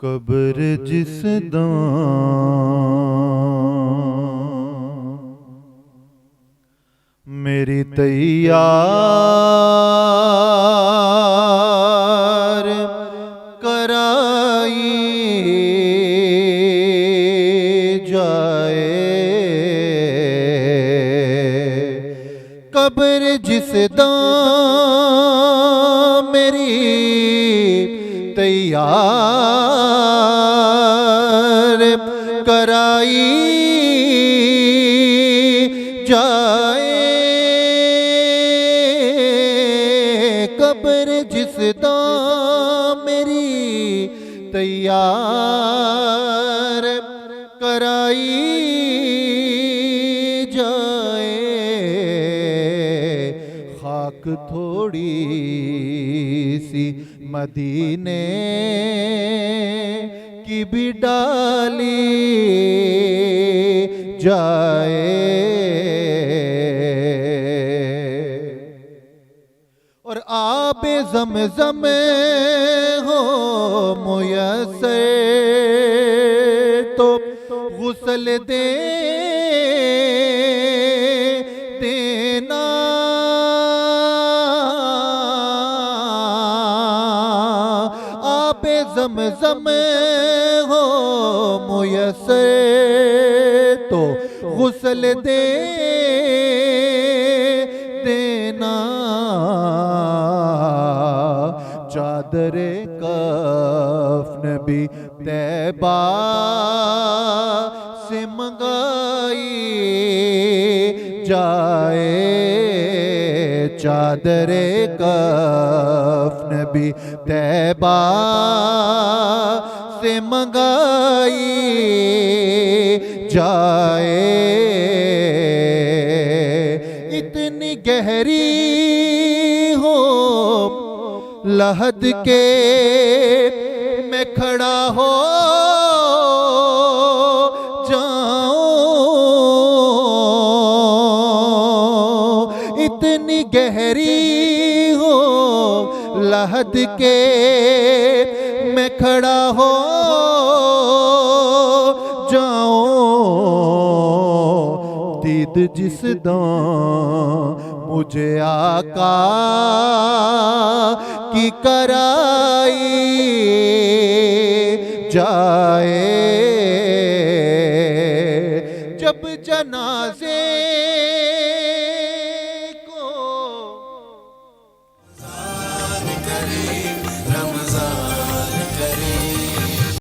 قبر جس داں میری تیار کرائی جائے، قبر جس داں میری تیار کرائی جائے، قبر جس داں میری تیار کرائی جائے، خاک تھوڑی سی مدینے کی بھی ڈالی جائے، اور آب زمزم ہو میسر تو غسل دے دینا، آب زمزم ہو میسر تو غسل دے دینا، چادر کفن بھی طیبہ سے منگائی جائے، چادر کفن بھی طیبہ سے منگائی جائے، اتنی گہری ہو لحد کے میں کھڑا ہو جاؤں، اتنی گہری ہو لحد کے میں کھڑا ہو جاؤں، دید جس داں مجھے آقا کی کرائی جائے، جب جنازے